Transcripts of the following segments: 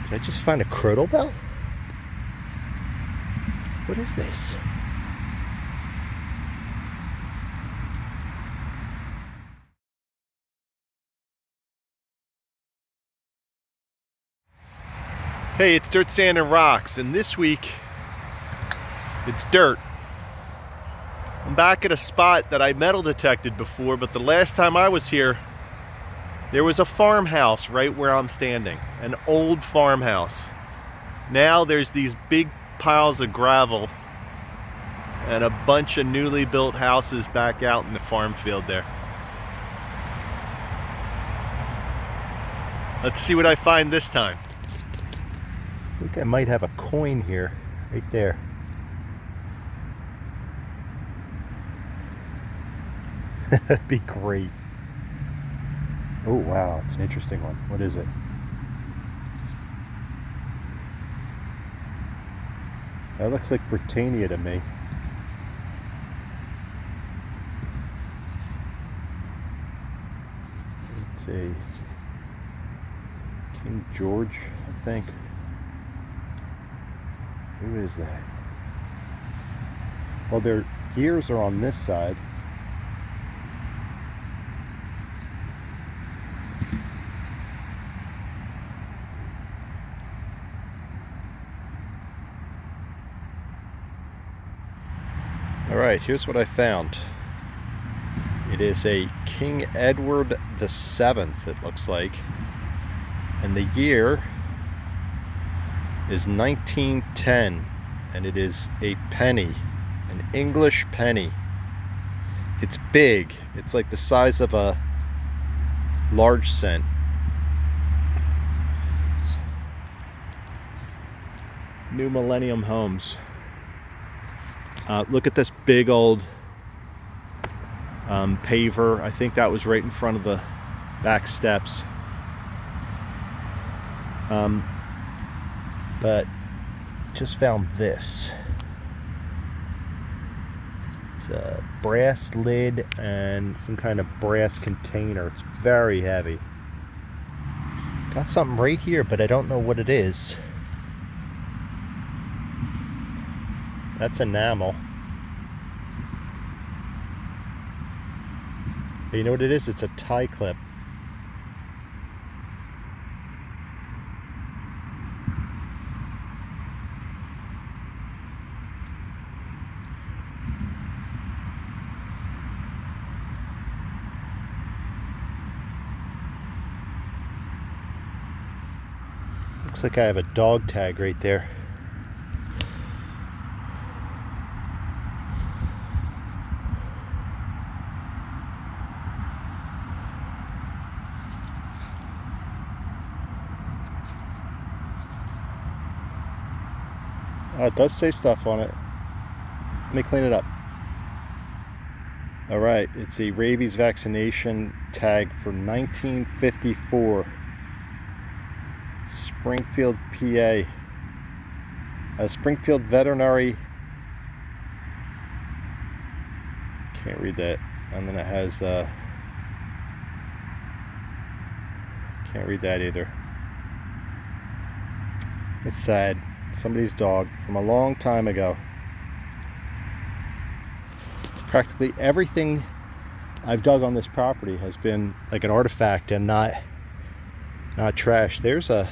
Did I just find a crotal bell? What is this? Hey, it's Dirt, Sand, and Rocks, and this week it's dirt. I'm back at a spot that I metal detected before, but the last time I was here, there was a farmhouse right where I'm standing, an old farmhouse. Now there's these big piles of gravel and a bunch of newly built houses back out in the farm field there. Let's see what I find this time. I think I might have a coin here, right there. That'd be great. Oh wow, it's an interesting one. What is it? That looks like Britannia to me. It's a King George, I think. Who is that? Well, their ears are on this side. All right, here's what I found. It is a King Edward VII, it looks like. And the year is 1910, and it is a penny, an English penny. It's big. It's like the size of a large cent. New Millenium Homes. Look at this big old paver. I think that was right in front of the back steps. But just found this. It's a brass lid and some kind of brass container. It's very heavy. Got something right here, but I don't know what it is. That's enamel. But you know what it is? It's a tie clip. Looks like I have a dog tag right there. Oh, it does say stuff on it. Let me clean it up. All right, it's a rabies vaccination tag for 1954. Springfield, PA. A Springfield Veterinary. Can't read that. And then it has, can't read that either. It's sad. Somebody's dog from a long time ago. Practically everything I've dug on this property has been like an artifact and not trash. There's a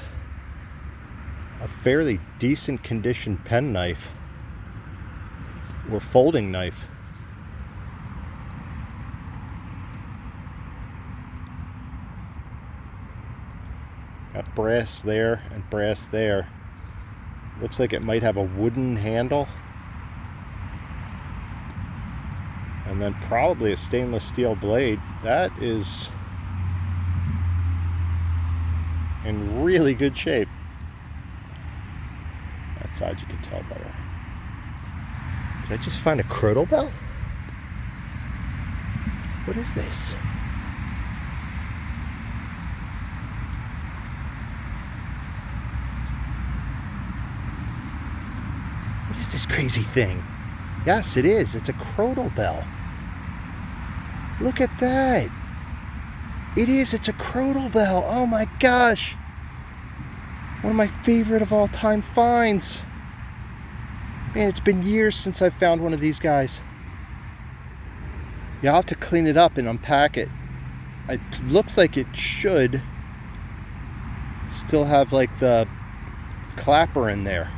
fairly decent condition penknife or folding knife. Got brass there and brass there. Looks like it might have a wooden handle. And then probably a stainless steel blade. That is in really good shape. That side you can tell better. Did I just find a crotal bell? What is this? What is this crazy thing? Yes, it is. It's a crotal bell. Look at that. It is. It's a crotal bell. Oh my gosh. One of my favorite of all time finds. Man, it's been years since I've found one of these guys. Yeah, I'll have to clean it up and unpack it. It looks like it should still have like the clapper in there.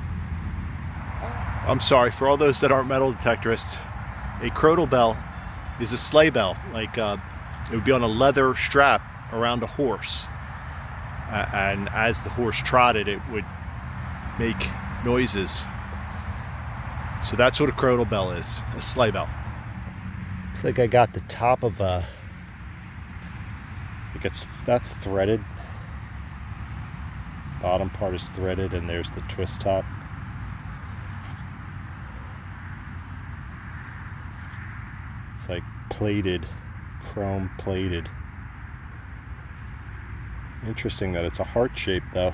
I'm sorry, for all those that aren't metal detectorists, a crodal bell is a sleigh bell. Like it would be on a leather strap around a horse. And as the horse trotted, it would make noises. So that's what a crodal bell is, a sleigh bell. Looks like I got the top of a, that's threaded. Bottom part is threaded and there's the twist top. It's like plated, chrome plated. Interesting that it's a heart shape though.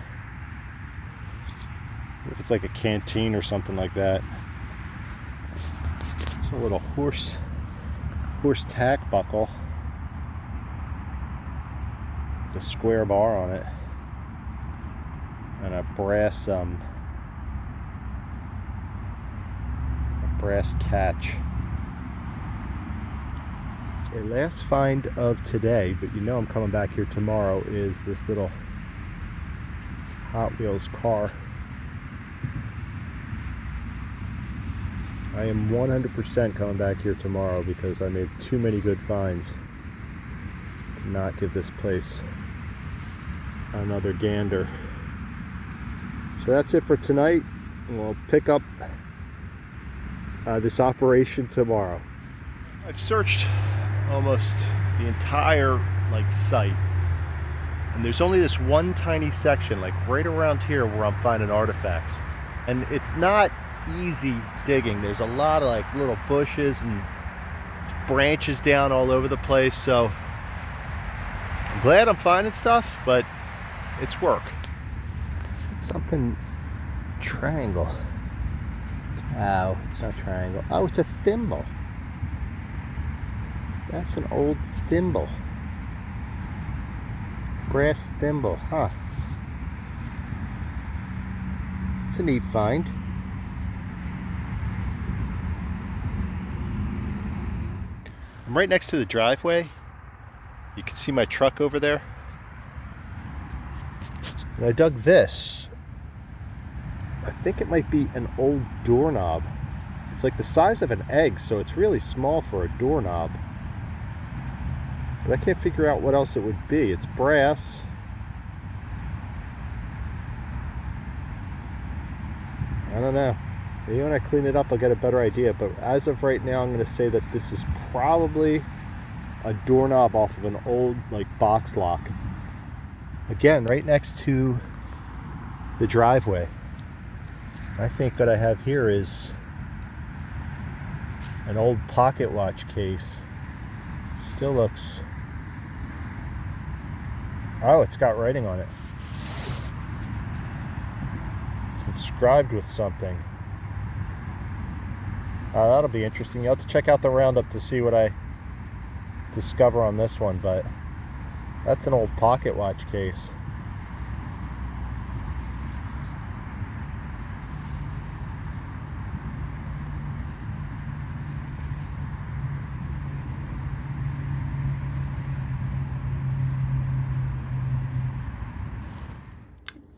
If it's like a canteen or something like that. It's a little horse tack buckle with a square bar on it and a brass catch. A last find of today, but you know I'm coming back here tomorrow, is this little Hot Wheels car. I am 100% coming back here tomorrow because I made too many good finds to not give this place another gander. So that's it for tonight. We'll pick up this operation tomorrow. I've searched almost the entire site, and there's only this one tiny section right around here where I'm finding artifacts, and it's not easy digging. There's a lot of little bushes and branches down all over the place, so I'm glad I'm finding stuff, but it's work. Something triangle. Oh, it's not triangle. Oh, it's a thimble. That's an old thimble. Brass thimble, huh? It's a neat find. I'm right next to the driveway. You can see my truck over there. And I dug this. I think it might be an old doorknob. It's like the size of an egg, so it's really small for a doorknob. But I can't figure out what else it would be. It's brass. I don't know. Maybe when I clean it up I'll get a better idea, but as of right now I'm going to say that this is probably a doorknob off of an old box lock. Again, right next to the driveway. I think what I have here is an old pocket watch case. Still looks... Oh, it's got writing on it. It's inscribed with something. That'll be interesting. You'll have to check out the roundup to see what I discover on this one, but that's an old pocket watch case.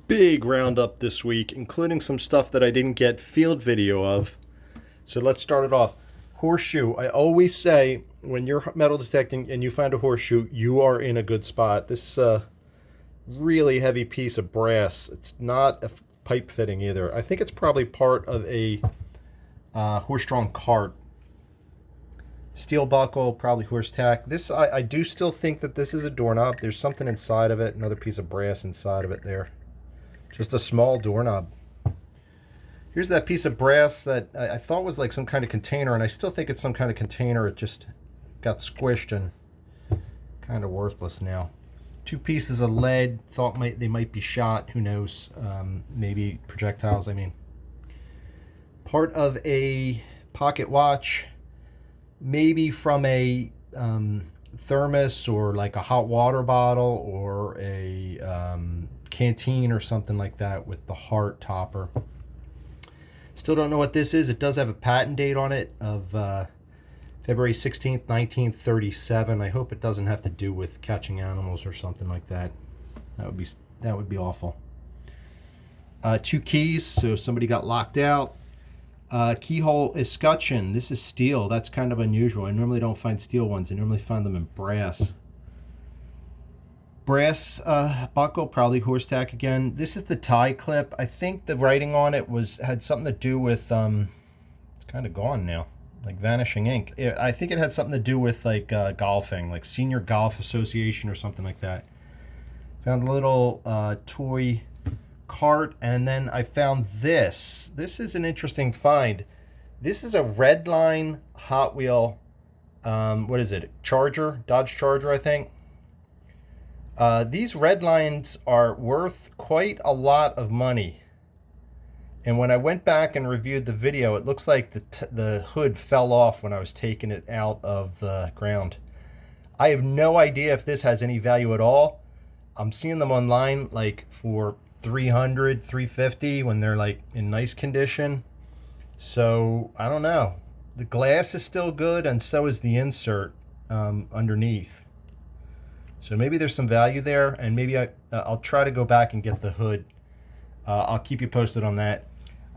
Big roundup this week, including some stuff that I didn't get field video of. So let's start it off. Horseshoe. I always say when you're metal detecting and you find a horseshoe, you are in a good spot. This really heavy piece of brass. It's not a pipe fitting either. I think it's probably part of a horse-drawn cart. Steel buckle, probably horse tack. This, I do still think that this is a doorknob. There's something inside of it, another piece of brass inside of it there. Just a small doorknob. Here's that piece of brass that I thought was some kind of container, and I still think it's some kind of container. It just got squished and kind of worthless now. Two pieces of lead, thought they might be shot, who knows, maybe projectiles, I mean. Part of a pocket watch, maybe from a thermos or a hot water bottle or a canteen or something like that with the heart topper. Still don't know what this is. It does have a patent date on it of February 16th, 1937. I hope it doesn't have to do with catching animals or something like that. That would be awful. 2 keys, so somebody got locked out. Keyhole escutcheon. This is steel. That's kind of unusual. I normally don't find steel ones. I normally find them in brass. Brass buckle, probably horse tack again. This is the tie clip. I think the writing on it had something to do with it's kind of gone now, like vanishing ink. I think it had something to do with like golfing, like Senior Golf Association or something like that. Found a little toy cart, and then I found this. This is an interesting find. This is a Redline Hot Wheel, what is it, Charger, Dodge Charger, I think. These Redlines are worth quite a lot of money. And when I went back and reviewed the video, it looks like the hood fell off when I was taking it out of the ground. I have no idea if this has any value at all. I'm seeing them online like for $300, $350 when they're like in nice condition. So I don't know. The glass is still good, and so is the insert underneath. So maybe there's some value there, and maybe I'll try to go back and get the hood. I'll keep you posted on that.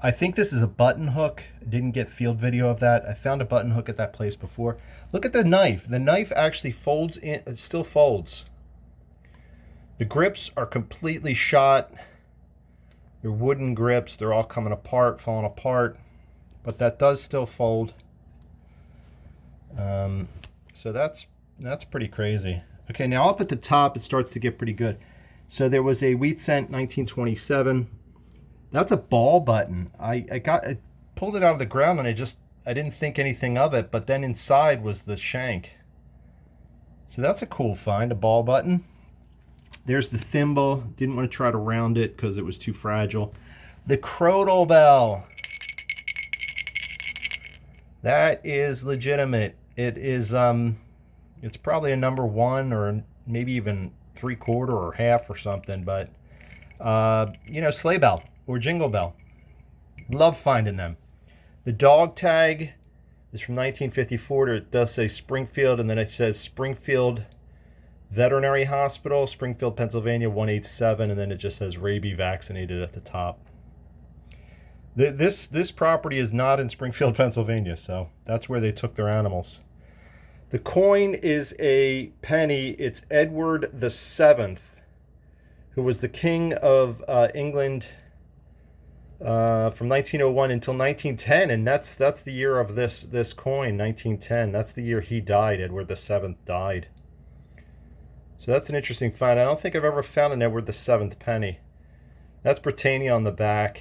I think this is a button hook. I didn't get field video of that. I found a button hook at that place before. Look at the knife. The knife actually folds in. It still folds. The grips are completely shot. They're wooden grips. They're all coming apart, falling apart. But that does still fold. So that's pretty crazy. Okay, now up at the top, it starts to get pretty good. So there was a Wheat Cent 1927. That's a ball button. I pulled it out of the ground, and I didn't think anything of it, but then inside was the shank. So that's a cool find, a ball button. There's the thimble. Didn't want to try to round it because it was too fragile. The Crodel bell. That is legitimate. It is it's probably a number 1 or maybe even 3/4 or half or something, but you know, sleigh bell or jingle bell. Love finding them. The dog tag is from 1954. It does say Springfield, and then it says Springfield Veterinary Hospital, Springfield, Pennsylvania 187, and then it just says rabies vaccinated at the top. This property is not in Springfield, Pennsylvania, so that's where they took their animals. The coin is a penny. It's Edward VII, who was the king of England from 1901 until 1910, and that's the year of this coin, 1910. That's the year he died. Edward VII died. So that's an interesting find. I don't think I've ever found an Edward VII penny. That's Britannia on the back.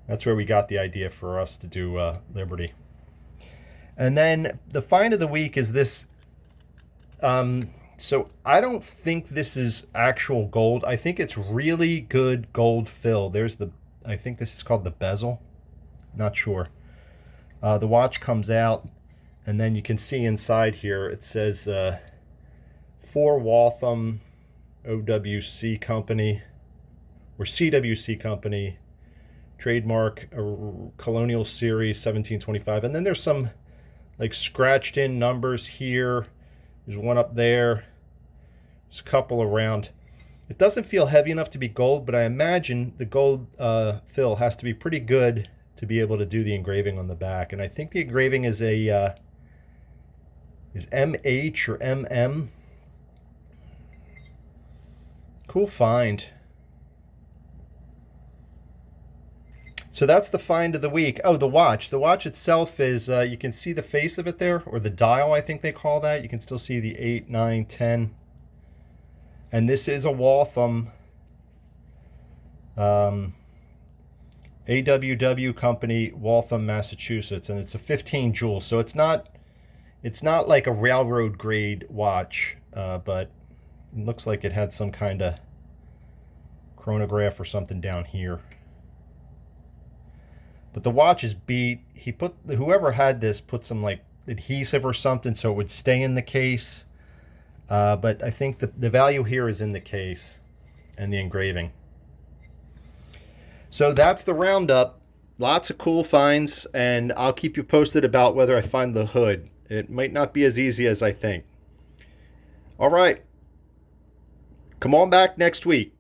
That's where we got the idea for us to do Liberty. And then the find of the week is this. So I don't think this is actual gold. I think it's really good gold fill. I think this is called the bezel. Not sure. The watch comes out, and then you can see inside here it says for Waltham OWC Company or CWC Company, trademark Colonial Series 1725. And then there's some like scratched in numbers here. There's one up there. There's a couple around. It doesn't feel heavy enough to be gold, but I imagine the gold fill has to be pretty good to be able to do the engraving on the back. And I think the engraving is a is MH or MM. Cool find. So that's the find of the week. Oh, the watch. The watch itself is, you can see the face of it there, or the dial, I think they call that. You can still see the 8, 9, 10. And this is a Waltham AWW company, Waltham, Massachusetts, and it's a 15 jewel. So it's not like a railroad grade watch, but it looks like it had some kind of chronograph or something down here. But the watch is beat. Whoever had this put some like adhesive or something so it would stay in the case. But I think the value here is in the case and the engraving. So that's the roundup. Lots of cool finds, and I'll keep you posted about whether I find the hood. It might not be as easy as I think. All right. Come on back next week.